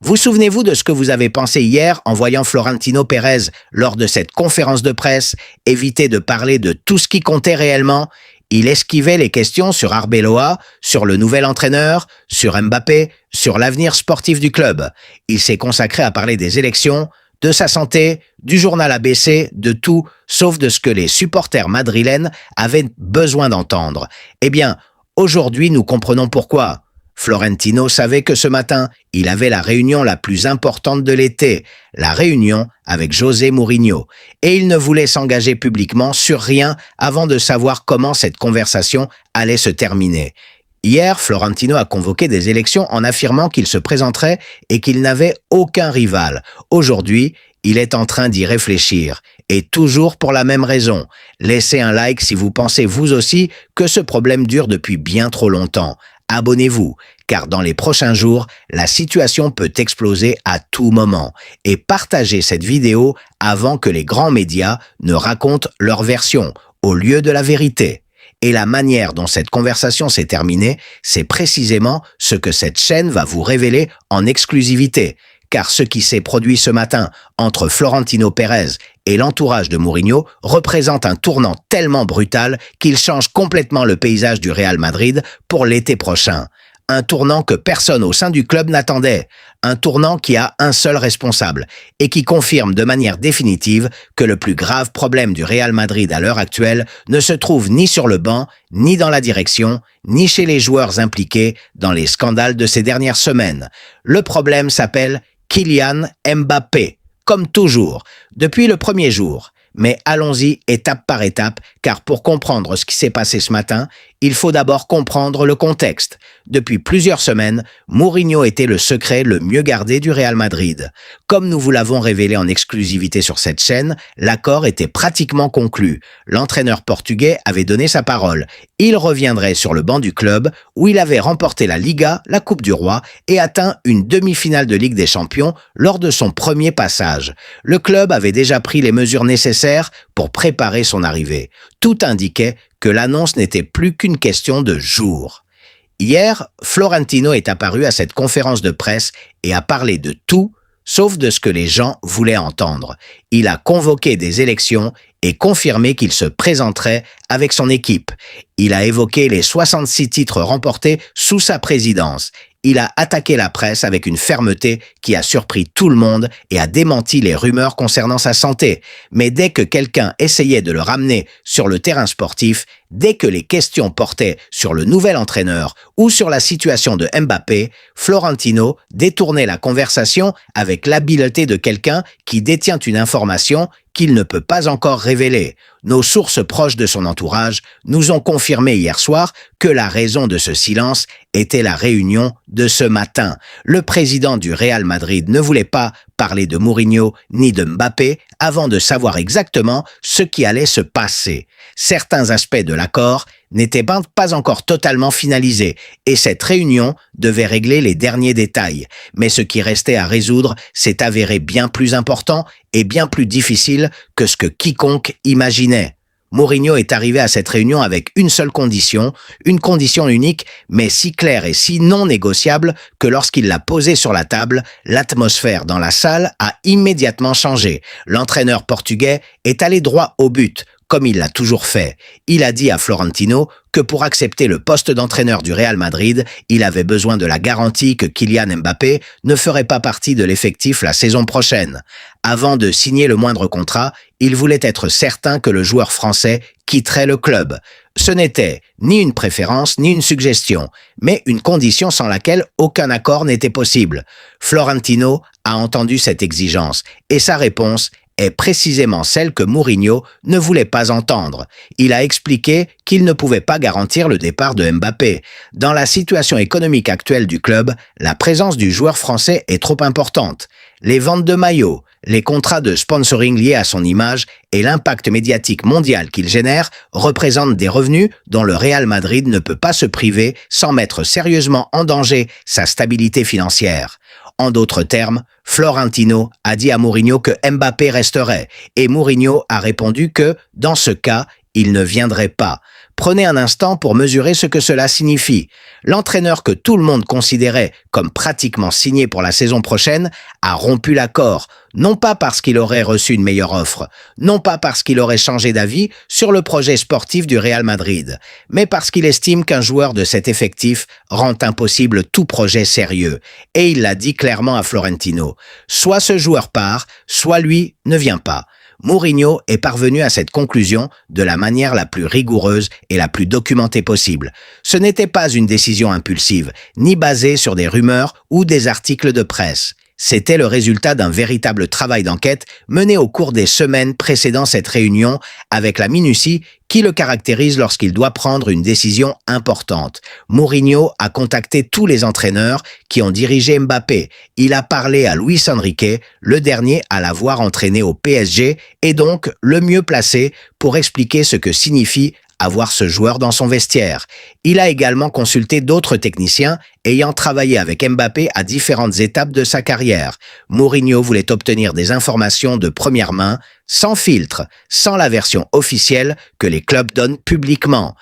Vous souvenez-vous de ce que vous avez pensé hier en voyant Florentino Pérez lors de cette conférence de presse éviter de parler de tout ce qui comptait réellement? Il esquivait les questions sur Arbeloa, sur le nouvel entraîneur, sur Mbappé, sur l'avenir sportif du club. Il s'est consacré à parler des élections, de sa santé, du journal ABC, de tout, sauf de ce que les supporters madrilènes avaient besoin d'entendre. Eh bien, aujourd'hui, nous comprenons pourquoi. Florentino savait que ce matin, il avait la réunion la plus importante de l'été, la réunion avec José Mourinho, et il ne voulait s'engager publiquement sur rien avant de savoir comment cette conversation allait se terminer. Hier, Florentino a convoqué des élections en affirmant qu'il se présenterait et qu'il n'avait aucun rival. Aujourd'hui, il est en train d'y réfléchir. Et toujours pour la même raison. Laissez un like si vous pensez vous aussi que ce problème dure depuis bien trop longtemps. Abonnez-vous, car dans les prochains jours, la situation peut exploser à tout moment. Et partagez cette vidéo avant que les grands médias ne racontent leur version, au lieu de la vérité. Et la manière dont cette conversation s'est terminée, c'est précisément ce que cette chaîne va vous révéler en exclusivité. Car ce qui s'est produit ce matin entre Florentino Pérez et l'entourage de Mourinho représente un tournant tellement brutal qu'il change complètement le paysage du Real Madrid pour l'été prochain. Un tournant que personne au sein du club n'attendait. Un tournant qui a un seul responsable et qui confirme de manière définitive que le plus grave problème du Real Madrid à l'heure actuelle ne se trouve ni sur le banc, ni dans la direction, ni chez les joueurs impliqués dans les scandales de ces dernières semaines. Le problème s'appelle Kylian Mbappé, comme toujours, depuis le premier jour. Mais allons-y étape par étape, car pour comprendre ce qui s'est passé ce matin, il faut d'abord comprendre le contexte. Depuis plusieurs semaines, Mourinho était le secret le mieux gardé du Real Madrid. Comme nous vous l'avons révélé en exclusivité sur cette chaîne, l'accord était pratiquement conclu. L'entraîneur portugais avait donné sa parole. Il reviendrait sur le banc du club, où il avait remporté la Liga, la Coupe du Roi, et atteint une demi-finale de Ligue des Champions lors de son premier passage. Le club avait déjà pris les mesures nécessaires pour préparer son arrivée. Tout indiquait que l'annonce n'était plus qu'une question de jours. Hier, Florentino est apparu à cette conférence de presse et a parlé de tout, sauf de ce que les gens voulaient entendre. Il a convoqué des élections et confirmé qu'il se présenterait avec son équipe. Il a évoqué les 66 titres remportés sous sa présidence. Il a attaqué la presse avec une fermeté qui a surpris tout le monde et a démenti les rumeurs concernant sa santé. Mais dès que quelqu'un essayait de le ramener sur le terrain sportif, dès que les questions portaient sur le nouvel entraîneur ou sur la situation de Mbappé, Florentino détournait la conversation avec l'habileté de quelqu'un qui détient une information qu'il ne peut pas encore révéler. Nos sources proches de son entourage nous ont confirmé hier soir que la raison de ce silence était la réunion de ce matin. Le président du Real Madrid ne voulait pas parler de Mourinho ni de Mbappé avant de savoir exactement ce qui allait se passer. Certains aspects de l'accord n'étaient pas encore totalement finalisés et cette réunion devait régler les derniers détails. Mais ce qui restait à résoudre s'est avéré bien plus important et bien plus difficile que ce que quiconque imaginait. Mourinho est arrivé à cette réunion avec une seule condition, une condition unique, mais si claire et si non négociable que lorsqu'il l'a posée sur la table, l'atmosphère dans la salle a immédiatement changé. L'entraîneur portugais est allé droit au but, comme il l'a toujours fait. Il a dit à Florentino que pour accepter le poste d'entraîneur du Real Madrid, il avait besoin de la garantie que Kylian Mbappé ne ferait pas partie de l'effectif la saison prochaine. Avant de signer le moindre contrat, il voulait être certain que le joueur français quitterait le club. Ce n'était ni une préférence ni une suggestion, mais une condition sans laquelle aucun accord n'était possible. Florentino a entendu cette exigence et sa réponse est précisément celle que Mourinho ne voulait pas entendre. Il a expliqué qu'il ne pouvait pas garantir le départ de Mbappé. Dans la situation économique actuelle du club, la présence du joueur français est trop importante. Les ventes de maillots, les contrats de sponsoring liés à son image et l'impact médiatique mondial qu'il génère représentent des revenus dont le Real Madrid ne peut pas se priver sans mettre sérieusement en danger sa stabilité financière. En d'autres termes, Florentino a dit à Mourinho que Mbappé resterait et Mourinho a répondu que, dans ce cas, il ne viendrait pas. Prenez un instant pour mesurer ce que cela signifie. L'entraîneur que tout le monde considérait comme pratiquement signé pour la saison prochaine a rompu l'accord, non pas parce qu'il aurait reçu une meilleure offre, non pas parce qu'il aurait changé d'avis sur le projet sportif du Real Madrid, mais parce qu'il estime qu'un joueur de cet effectif rend impossible tout projet sérieux. Et il l'a dit clairement à Florentino. Soit ce joueur part, soit lui ne vient pas. Mourinho est parvenu à cette conclusion de la manière la plus rigoureuse et la plus documentée possible. Ce n'était pas une décision impulsive, ni basée sur des rumeurs ou des articles de presse. C'était le résultat d'un véritable travail d'enquête mené au cours des semaines précédant cette réunion avec la minutie qui le caractérise lorsqu'il doit prendre une décision importante. Mourinho a contacté tous les entraîneurs qui ont dirigé Mbappé. Il a parlé à Luis Enrique, le dernier à l'avoir entraîné au PSG, et donc le mieux placé pour expliquer ce que signifie avoir ce joueur dans son vestiaire. Il a également consulté d'autres techniciens ayant travaillé avec Mbappé à différentes étapes de sa carrière. Mourinho voulait obtenir des informations de première main, sans filtre, sans la version officielle que les clubs donnent publiquement.